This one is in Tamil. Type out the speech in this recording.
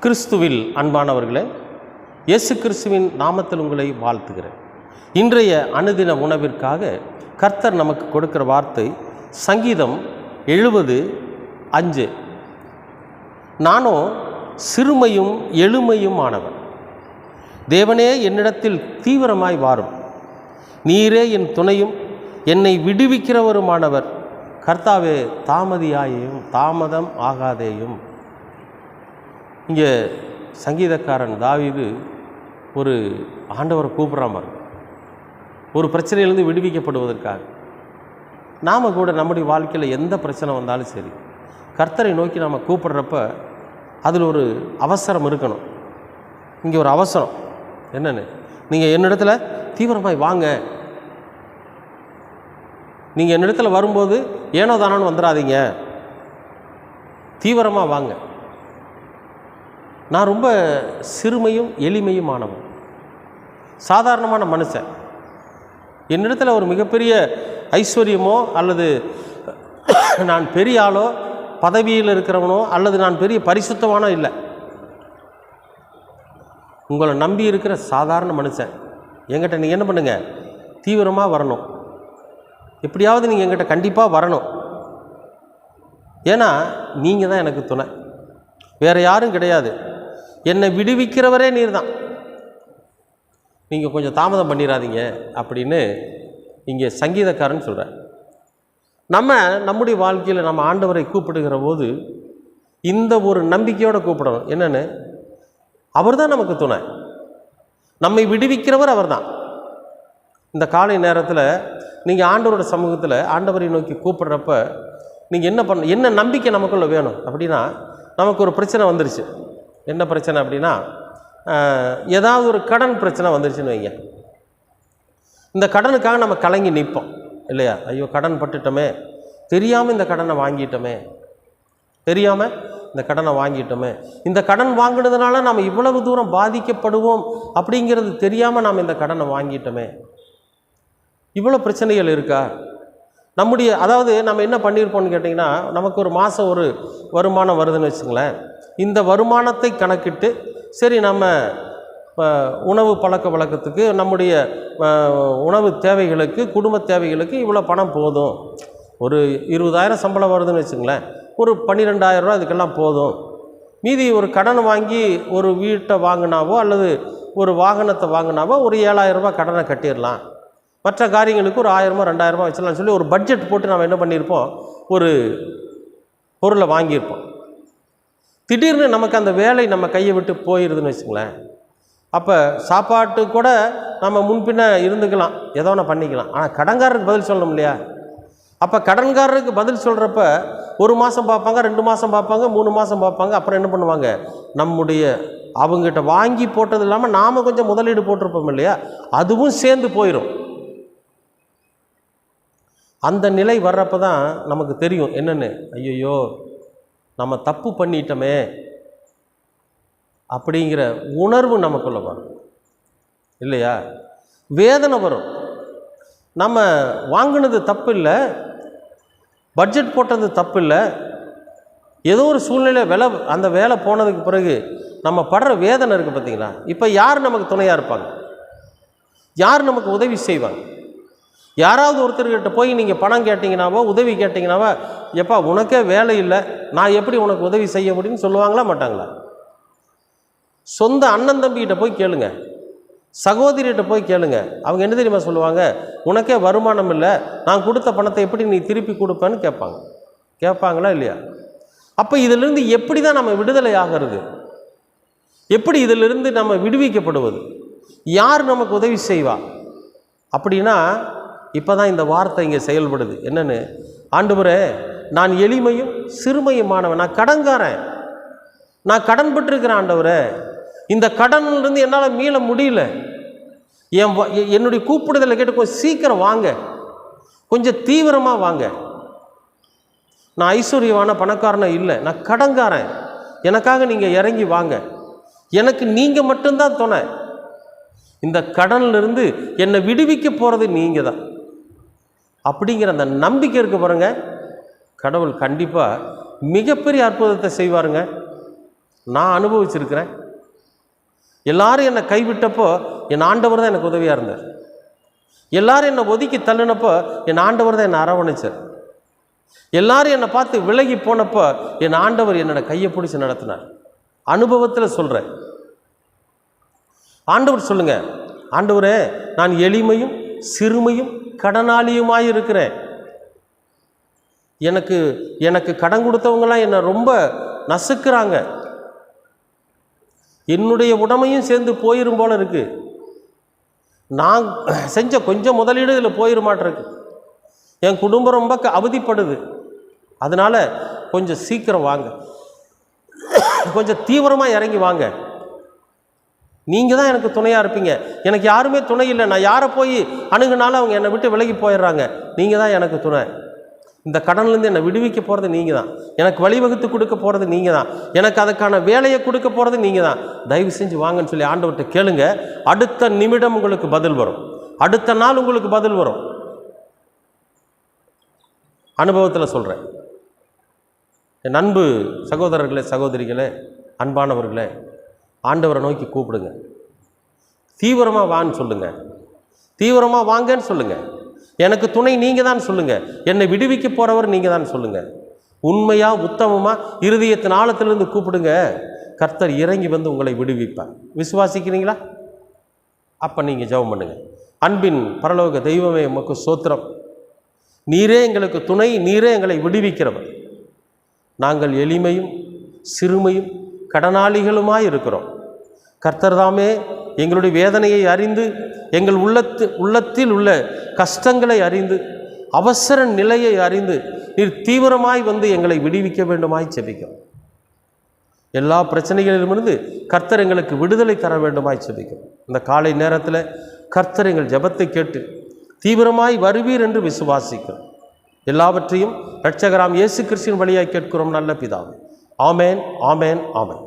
கிறிஸ்துவில் அன்பானவர்களே, இயேசு கிறிஸ்துவின் நாமத்தில் உங்களை வாழ்த்துகிறேன். இன்றைய அனுதின உணவிற்காக கர்த்தர் நமக்கு கொடுக்கிற வார்த்தை சங்கீதம் 70:5. நானோ சிறுமையும் எளிமையும் ஆனவன், தேவனே என்னிடத்தில் தீவிரமாய் வாரும், நீரே என் துணையும் என்னை விடுவிக்கிறவருமானவர், கர்த்தாவே தாமதம் ஆகாதேயும். இங்கே சங்கீதக்காரன் தாவீது ஒரு ஆண்டவரை கூப்பிட்ற மாதிரி, ஒரு பிரச்சனையிலேருந்து விடுவிக்கப்படுவதற்காக. நாம் கூட நம்முடைய வாழ்க்கையில் எந்த பிரச்சனை வந்தாலும் சரி, கர்த்தரை நோக்கி நாம் கூப்பிடுறப்ப அதில் ஒரு அவசரம் இருக்கணும். இங்கே ஒரு அவசரம் என்னென்னு, நீங்கள் என்னிடத்துல தீவிரமாய் வாங்க. நீங்கள் என்னிடத்துல வரும்போது ஏனோ தானோன்னு வந்துடாதீங்க, தீவிரமாக வாங்க. நான் ரொம்ப சிறுமையும் எளிமையும் ஆனவன், சாதாரணமான மனுஷன். என்னிடத்தில் ஒரு மிகப்பெரிய ஐஸ்வர்யமோ அல்லது நான் பெரிய ஆளோ பதவியில் இருக்கிறவனோ அல்லது நான் பெரிய பரிசுத்தமானோ இல்லை. உங்களை நம்பி இருக்கிற சாதாரண மனுஷன். என்கிட்ட நீங்கள் என்ன பண்ணுங்கள், தீவிரமாக வரணும். எப்படியாவது நீங்கள் என்கிட்ட கண்டிப்பாக வரணும். ஏன்னா நீங்கள் தான் எனக்கு துணை, வேறு யாரும் கிடையாது. என்னை விடுவிக்கிறவரே நீர் தான், நீங்கள் கொஞ்சம் தாமதம் பண்ணிடாதீங்க அப்படின்னு இங்கே சங்கீதக்காரன் சொல்கிறார். நம்முடைய வாழ்க்கையில் நம்ம ஆண்டவரை கூப்பிடுகிற போது இந்த ஒரு நம்பிக்கையோடு கூப்பிடணும். என்னென்னு, அவர் தான் நமக்கு துணை, நம்மை விடுவிக்கிறவர் அவர் தான். இந்த காலை நேரத்தில் நீங்கள் ஆண்டவரோட சமூகத்தில் ஆண்டவரை நோக்கி கூப்பிடுறப்ப நீங்கள் என்ன நம்பிக்கை நமக்குள்ளே வேணும் அப்படின்னா, நமக்கு ஒரு பிரச்சனை வந்துருச்சு. என்ன பிரச்சனை அப்படின்னா, ஏதாவது ஒரு கடன் பிரச்சனை வந்துருச்சுன்னு வைங்க. இந்த கடனுக்காக நம்ம கலங்கி நிற்போம் இல்லையா? ஐயோ கடன் பட்டுட்டோமே, தெரியாமல் இந்த கடனை வாங்கிட்டோமே, இந்த கடன் வாங்கினதுனால நாம் இவ்வளவு தூரம் பாதிக்கப்படுவோம் அப்படிங்கிறது தெரியாமல் நாம் இந்த கடனை வாங்கிட்டோமே. இவ்வளோ பிரச்சனைகள் இருக்கா அதாவது நம்ம என்ன பண்ணியிருப்போம்னு கேட்டிங்கன்னா, நமக்கு ஒரு மாதம் ஒரு வருமானம் வருதுன்னு வச்சுங்களேன். இந்த வருமானத்தை கணக்கிட்டு சரி நம்ம உணவு பழக்க வழக்கத்துக்கு, நம்முடைய உணவு தேவைகளுக்கு, குடும்ப தேவைகளுக்கு இவ்வளோ பணம் போதும். ஒரு 20,000 சம்பளம் வருதுன்னு வச்சுங்களேன், ஒரு 12,000 ரூபா இதுக்கெல்லாம் போதும். மீதி ஒரு கடன் வாங்கி ஒரு வீட்டை வாங்கினாவோ அல்லது ஒரு வாகனத்தை வாங்கினாவோ ஒரு 7,000 ரூபா கடனை கட்டிடலாம். மற்ற காரியங்களுக்கு ஒரு 1,000 2,000 வச்சிடலாம்னு சொல்லி ஒரு பட்ஜெட் போட்டு நம்ம என்ன பண்ணியிருப்போம், ஒரு பொருளை வாங்கியிருப்போம். திடீர்னு நமக்கு அந்த வேலை நம்ம கையை விட்டு போயிடுதுன்னு வச்சுங்களேன். அப்போ சாப்பாட்டு கூட நம்ம முன்பின்ன இருந்துக்கலாம், ஏதோ ஒன்று பண்ணிக்கலாம். ஆனால் கடன்காரருக்கு பதில் சொல்லணும் இல்லையா? அப்போ கடன்காரருக்கு பதில் சொல்கிறப்ப 1 மாதம் பார்ப்பாங்க, 2 மாதம் பார்ப்பாங்க, 3 மாதம் பார்ப்பாங்க. அப்புறம் என்ன பண்ணுவாங்க, அவங்ககிட்ட வாங்கி போட்டது இல்லாமல் நாம் கொஞ்சம் முதலீடு போட்டிருப்போம் இல்லையா, அதுவும் சேர்ந்து போயிடும். அந்த நிலை வர்றப்ப தான் நமக்கு தெரியும் என்னென்னு, ஐயோ நம்ம தப்பு பண்ணிட்டோமே அப்படிங்கிற உணர்வு நமக்குள்ளே வரும் இல்லையா? வேதனை வரும். நம்ம வாங்கினது தப்பு இல்லை, பட்ஜெட் போட்டது தப்பு இல்லை, ஏதோ ஒரு சூழ்நிலை அந்த வேலை போனதுக்கு பிறகு நம்ம படுற வேதனை இருக்குது பார்த்தீங்களா? இப்போ யார் நமக்கு துணையாக இருப்பாங்க, யார் நமக்கு உதவி செய்வாங்க? யாராவது ஒருத்தர்கிட்ட போய் நீங்கள் பணம் கேட்டிங்கனாவோ உதவி கேட்டிங்கனாவோ, எப்பா உனக்கே வேலை இல்லை, நான் எப்படி உனக்கு உதவி செய்ய முடியும்னு சொல்லுவாங்களா மாட்டாங்களா? சொந்த அண்ணன் தம்பிகிட்ட போய் கேளுங்க, சகோதரிகிட்ட போய் கேளுங்க. அவங்க என்ன தெரியுமா சொல்லுவாங்க, உனக்கே வருமானம் இல்லை, நான் கொடுத்த பணத்தை எப்படி நீ திருப்பி கொடுப்பேன்னு கேட்பாங்களா இல்லையா? அப்போ இதிலிருந்து எப்படி தான் நம்ம விடுதலை ஆகிறது, எப்படி இதிலிருந்து நம்ம விடுவிக்கப்படுவது, யார் நமக்கு உதவி செய்வா அப்படின்னா, இப்போ தான் இந்த வார்த்தை இங்கே செயல்படுது. என்னென்னு, ஆண்டவரே நான் எளிமையும் சிறுமையுமானவன், நான் கடன்காரன், நான் கடன் பட்டிருக்கிறேன் ஆண்டவரே, இந்த கடனிலிருந்து என்னால் மீள முடியல, என்னுடைய கூப்பிடுதலை கேட்டு கொஞ்சம் சீக்கிரம் வாங்க, கொஞ்சம் தீவிரமாக வாங்க. நான் ஐஸ்வர்யமான பணக்காரனை இல்லை, நான் கடன்காரன், எனக்காக நீங்கள் இறங்கி வாங்க, எனக்கு நீங்கள் மட்டும்தான் துணை, இந்த கடனிலிருந்து என்னை விடுவிக்க போகிறது நீங்கள் தான் அப்படிங்கிற அந்த நம்பிக்கை இருக்க பாருங்க, கடவுள் கண்டிப்பாக மிகப்பெரிய அற்புதத்தை செய்வாருங்க. நான் அனுபவிச்சிருக்கிறேன். எல்லாரும் என்னை கைவிட்டப்போ என் ஆண்டவர் தான் எனக்கு உதவியாக இருந்தார். எல்லாரும் என்னை ஒதுக்கி தள்ளினப்போ என் ஆண்டவர் தான் என்னை அரவணைச்சார். எல்லாரும் என்னை பார்த்து விலகி போனப்போ என் ஆண்டவர் என்னோட கையை பிடிச்சி நடத்தினார். அனுபவத்தில் சொல்கிறேன். ஆண்டவர் சொல்லுங்க, ஆண்டவரே நான் எளிமையும் சிறுமையும் கடனாளியுமாய் இருக்கிறேன். எனக்கு கடன் கொடுத்தவங்களாம் என்னை ரொம்ப நசுக்கிறாங்க. என்னுடைய உடமையும் சேர்ந்து போயிரும் போல இருக்கு. நான் செஞ்ச கொஞ்சம் முதலீடு இதில் போயிட மாட்டிருக்கு. என் குடும்பம் ரொம்ப அவதிப்படுது. அதனால் கொஞ்சம் சீக்கிரம் வாங்க, கொஞ்சம் தீவிரமாக இறங்கி வாங்க. நீங்கள் தான் எனக்கு துணையாக இருப்பீங்க. எனக்கு யாருமே துணை இல்லை. நான் யாரை போய் அணுகுனாலும் அவங்க என்னை விட்டு விலகி போயிடுறாங்க. நீங்கள் தான் எனக்கு துணை. இந்த கடன்லேருந்து என்னை விடுவிக்க போகிறது நீங்கள் தான். எனக்கு வழிவகுத்து கொடுக்க போகிறது நீங்கள் தான். எனக்கு அதுக்கான வேலையை கொடுக்க போகிறது நீங்கள் தான். தயவு செஞ்சு வாங்கன்னு சொல்லி ஆண்டவர்கிட்ட கேளுங்க. அடுத்த நிமிடம் உங்களுக்கு பதில் வரும். அடுத்த நாள் உங்களுக்கு பதில் வரும். அனுபவத்தில் சொல்கிறேன். என் அன்பு சகோதரர்களே, சகோதரிகளே, அன்பானவர்களே, ஆண்டவரை நோக்கி கூப்பிடுங்க. தீவிரமாக வான்னு சொல்லுங்கள். தீவிரமாக வாங்கன்னு சொல்லுங்கள். எனக்கு துணை நீங்கள் தான் சொல்லுங்கள். என்னை விடுவிக்க போகிறவர் நீங்கள் தான் சொல்லுங்கள். உண்மையாக உத்தமமாக இருதயத்தின் ஆழத்திலிருந்து கூப்பிடுங்க. கர்த்தர் இறங்கி வந்து உங்களை விடுவிப்பார். விசுவாசிக்கிறீங்களா? அப்போ நீங்கள் ஜெபம் பண்ணுங்கள். அன்பின் பரலோக தெய்வமே, உமக்கு ஸ்தோத்திரம். நீரே எங்களுக்கு துணை, நீரே எங்களை விடுவிக்கிறவர். நாங்கள் எளிமையும் சிறுமையும் கடனாளிகளுமாய் இருக்கிறோம். கர்த்தர் தாமே எங்களுடைய வேதனையை அறிந்து, எங்கள் உள்ளத்தில் உள்ள கஷ்டங்களை அறிந்து, அவசர நிலையை அறிந்து நீர் தீவிரமாய் வந்து எங்களை விடுவிக்க வேண்டுமாய் செபிக்கிறோம். எல்லா பிரச்சனைகளிலுமிருந்து கர்த்தர் எங்களுக்கு விடுதலை தர வேண்டுமாய் செபிக்கிறோம். இந்த காலை நேரத்தில் கர்த்தர் எங்கள் ஜெபத்தை கேட்டு தீவிரமாய் வருவீர் என்று விசுவாசிக்கிறோம். எல்லாவற்றையும் இரட்சகராம் இயேசு கிறிஸ்துவின் வழியாய் கேட்கிறோம் நல்ல பிதாவே. ஆமேன், ஆமேன், ஆமேன்.